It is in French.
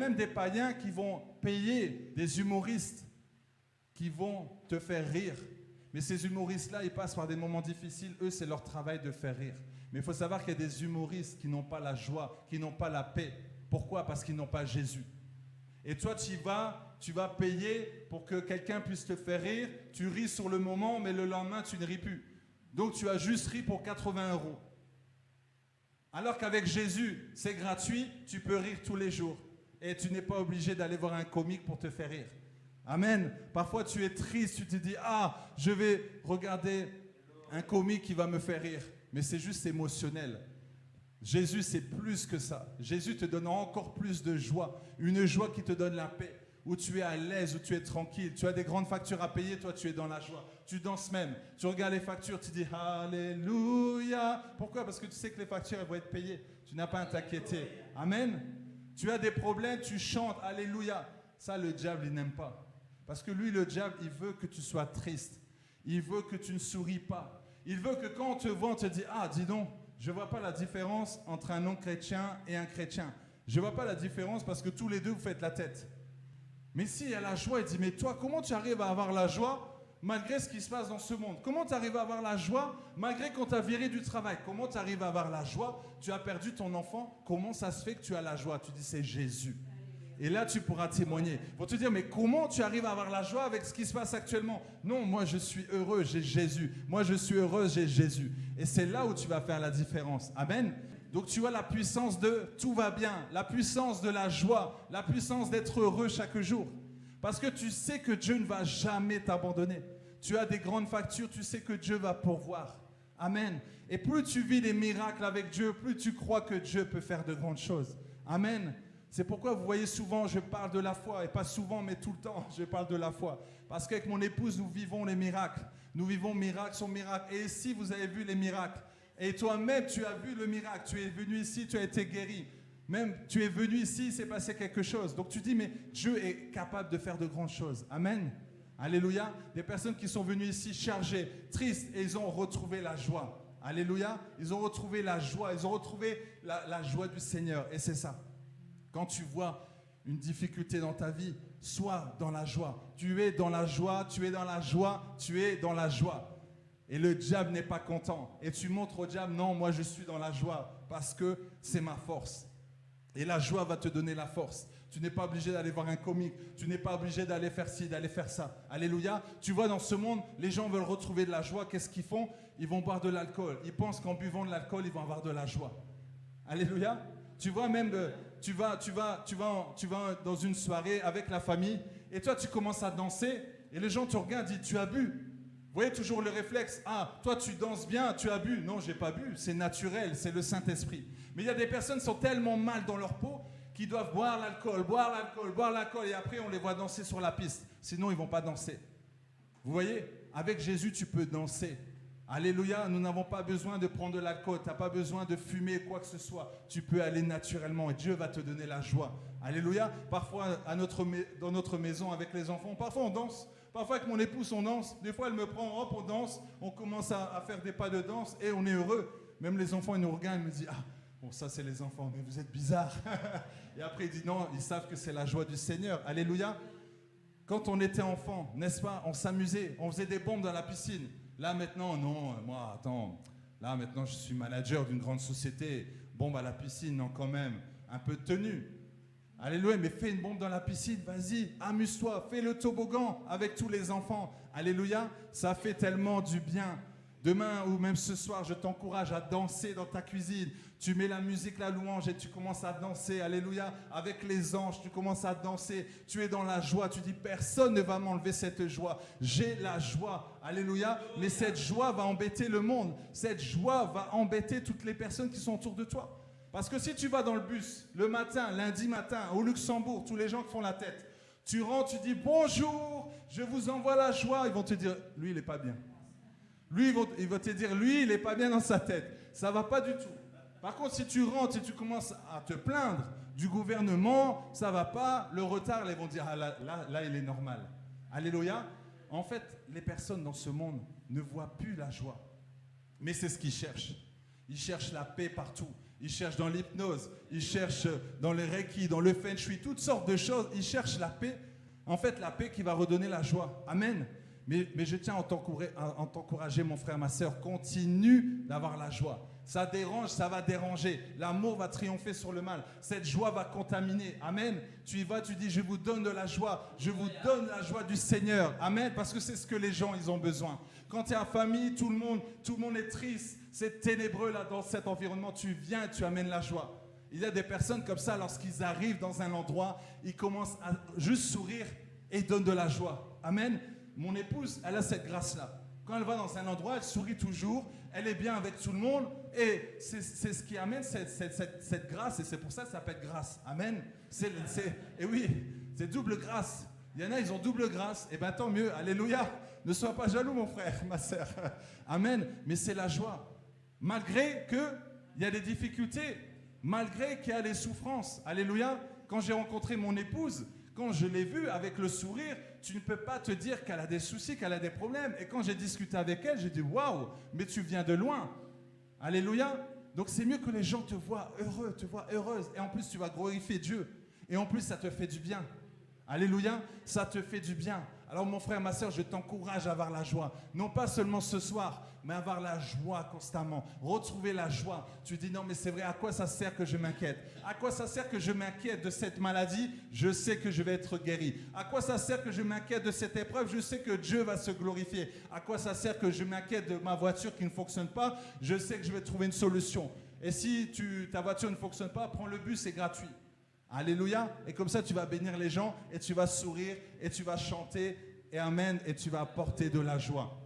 Même des païens qui vont payer des humoristes qui vont te faire rire. Mais ces humoristes-là, ils passent par des moments difficiles. Eux, c'est leur travail de faire rire. Mais il faut savoir qu'il y a des humoristes qui n'ont pas la joie, qui n'ont pas la paix. Pourquoi? Parce qu'ils n'ont pas Jésus. Et toi, tu vas payer pour que quelqu'un puisse te faire rire. Tu ris sur le moment, mais le lendemain, tu ne ris plus. Donc, tu as juste ri pour 80 €. Alors qu'avec Jésus, c'est gratuit, tu peux rire tous les jours. Et tu n'es pas obligé d'aller voir un comique pour te faire rire. Amen. Parfois, tu es triste, tu te dis, ah, je vais regarder un comique qui va me faire rire. Mais c'est juste émotionnel. Jésus, c'est plus que ça. Jésus te donne encore plus de joie. Une joie qui te donne la paix. Où tu es à l'aise, où tu es tranquille. Tu as des grandes factures à payer, toi, tu es dans la joie. Tu danses même. Tu regardes les factures, tu dis Alléluia. Pourquoi? Parce que tu sais que les factures, elles vont être payées. Tu n'as pas à t'inquiéter. Amen. Tu as des problèmes, tu chantes Alléluia. Ça, le diable, il n'aime pas. Parce que lui, le diable, il veut que tu sois triste. Il veut que tu ne souris pas. Il veut que quand on te voit, on te dit, ah, dis donc, je ne vois pas la différence entre un non-chrétien et un chrétien. Je ne vois pas la différence parce que tous les deux, vous faites la tête. Mais s'il y a la joie, il dit, mais toi, comment tu arrives à avoir la joie malgré ce qui se passe dans ce monde? Comment tu arrives à avoir la joie malgré qu'on t'a viré du travail? Comment tu arrives à avoir la joie? Tu as perdu ton enfant. Comment ça se fait que tu as la joie? Tu dis, c'est Jésus. Et là, tu pourras témoigner. Pour te dire, mais comment tu arrives à avoir la joie avec ce qui se passe actuellement? Non, moi, je suis heureux, j'ai Jésus. Moi, je suis heureuse, j'ai Jésus. Et c'est là où tu vas faire la différence. Amen. Donc, tu as la puissance de tout va bien, la puissance de la joie, la puissance d'être heureux chaque jour. Parce que tu sais que Dieu ne va jamais t'abandonner. Tu as des grandes factures, tu sais que Dieu va pourvoir. Amen. Et plus tu vis des miracles avec Dieu, plus tu crois que Dieu peut faire de grandes choses. Amen. C'est pourquoi vous voyez souvent, je parle de la foi, et pas souvent, mais tout le temps, je parle de la foi. Parce qu'avec mon épouse, nous vivons les miracles. Nous vivons miracle sur miracle. Et ici, vous avez vu les miracles. Et toi-même, tu as vu le miracle. Tu es venu ici, tu as été guéri. Même, tu es venu ici, il s'est passé quelque chose. Donc tu dis, mais Dieu est capable de faire de grandes choses. Amen. Alléluia. Des personnes qui sont venues ici chargées, tristes, et ils ont retrouvé la joie. Alléluia. Ils ont retrouvé la joie. Ils ont retrouvé la joie du Seigneur. Et c'est ça. Quand tu vois une difficulté dans ta vie, sois dans la joie. Tu es dans la joie, tu es dans la joie, tu es dans la joie. Et le diable n'est pas content. Et tu montres au diable, non, moi je suis dans la joie parce que c'est ma force. Et la joie va te donner la force. Tu n'es pas obligé d'aller voir un comique. Tu n'es pas obligé d'aller faire ci, d'aller faire ça. Alléluia. Tu vois, dans ce monde, les gens veulent retrouver de la joie. Qu'est-ce qu'ils font? Ils vont boire de l'alcool. Ils pensent qu'en buvant de l'alcool, ils vont avoir de la joie. Alléluia. Tu vois, même, tu vas dans une soirée avec la famille et toi, tu commences à danser et les gens te regardent et disent, tu as bu? Vous voyez toujours le réflexe, ah, toi, tu danses bien, tu as bu? Non, j'ai pas bu, c'est naturel, c'est le Saint-Esprit. Mais il y a des personnes qui sont tellement mal dans leur peau qu'ils doivent boire l'alcool, boire l'alcool, boire l'alcool et après, on les voit danser sur la piste. Sinon, ils ne vont pas danser. Vous voyez, avec Jésus, tu peux danser. Alléluia, nous n'avons pas besoin de prendre de l'alcool, tu n'as pas besoin de fumer quoi que ce soit. Tu peux aller naturellement et Dieu va te donner la joie. Alléluia, parfois dans notre maison avec les enfants, parfois on danse. Parfois avec mon épouse on danse. Des fois elle me prend, hop on danse, on commence à faire des pas de danse et on est heureux. Même les enfants ils nous regardent, ils me disent, ah bon ça c'est les enfants, mais vous êtes bizarres. Et après ils disent non, ils savent que c'est la joie du Seigneur. Alléluia. Quand on était enfant, n'est-ce pas, on s'amusait, on faisait des bombes dans la piscine. Là maintenant, non, moi, attends, là maintenant je suis manager d'une grande société, bombe à la piscine, non quand même, un peu de tenue. Alléluia, mais fais une bombe dans la piscine, vas-y, amuse-toi, fais le toboggan avec tous les enfants. Alléluia, ça fait tellement du bien. Demain ou même ce soir, je t'encourage à danser dans ta cuisine. Tu mets la musique, la louange et tu commences à danser. Alléluia. Avec les anges, tu commences à danser. Tu es dans la joie. Tu dis, personne ne va m'enlever cette joie. J'ai la joie. Alléluia. Mais cette joie va embêter le monde. Cette joie va embêter toutes les personnes qui sont autour de toi. Parce que si tu vas dans le bus, le matin, lundi matin, au Luxembourg, tous les gens qui font la tête, tu rentres, tu dis, bonjour, je vous envoie la joie. Ils vont te dire, lui, il n'est pas bien. Lui, il va te dire, lui, il n'est pas bien dans sa tête. Ça ne va pas du tout. Par contre, si tu rentres et tu commences à te plaindre du gouvernement, ça ne va pas, le retard, ils vont dire, ah, là, il est normal. Alléluia. En fait, les personnes dans ce monde ne voient plus la joie. Mais c'est ce qu'ils cherchent. Ils cherchent la paix partout. Ils cherchent dans l'hypnose, ils cherchent dans le reiki, dans le feng shui, toutes sortes de choses. Ils cherchent la paix. En fait, la paix qui va redonner la joie. Amen. Mais je tiens à t'encourager, mon frère, ma soeur. Continue d'avoir la joie. Ça dérange, ça va déranger. L'amour va triompher sur le mal. Cette joie va contaminer. Amen. Tu y vas, tu dis, je vous donne de la joie. Je vous donne la joie du Seigneur. Amen. Parce que c'est ce que les gens, ils ont besoin. Quand tu es en famille, tout le monde est triste. C'est ténébreux là dans cet environnement. Tu viens et tu amènes la joie. Il y a des personnes comme ça, lorsqu'ils arrivent dans un endroit, ils commencent à juste sourire et ils donnent de la joie. Amen. Mon épouse, elle a cette grâce-là. Quand elle va dans un endroit, elle sourit toujours, elle est bien avec tout le monde et c'est ce qui amène cette grâce et c'est pour ça que ça s'appelle grâce. Amen. Et oui, c'est double grâce. Il y en a, ils ont double grâce. Et bien tant mieux, alléluia. Ne sois pas jaloux, mon frère, ma sœur. Amen. Mais c'est la joie. Malgré qu'il y a des difficultés, malgré qu'il y a des souffrances. Alléluia. Quand j'ai rencontré mon épouse, quand je l'ai vue avec le sourire, tu ne peux pas te dire qu'elle a des soucis, qu'elle a des problèmes. Et quand j'ai discuté avec elle, j'ai dit, waouh, mais tu viens de loin. Alléluia. Donc c'est mieux que les gens te voient heureux, te voient heureuse. Et en plus, tu vas glorifier Dieu. Et en plus, ça te fait du bien. Alléluia, ça te fait du bien. Alors mon frère, ma soeur, je t'encourage à avoir la joie. Non pas seulement ce soir, mais avoir la joie constamment. Retrouver la joie. Tu dis non mais c'est vrai, à quoi ça sert que je m'inquiète? À quoi ça sert que je m'inquiète de cette maladie? Je sais que je vais être guéri. À quoi ça sert que je m'inquiète de cette épreuve? Je sais que Dieu va se glorifier. À quoi ça sert que je m'inquiète de ma voiture qui ne fonctionne pas? Je sais que je vais trouver une solution. Et si ta voiture ne fonctionne pas, prends le bus, c'est gratuit. Alléluia. Et comme ça, tu vas bénir les gens et tu vas sourire et tu vas chanter et amen et tu vas apporter de la joie.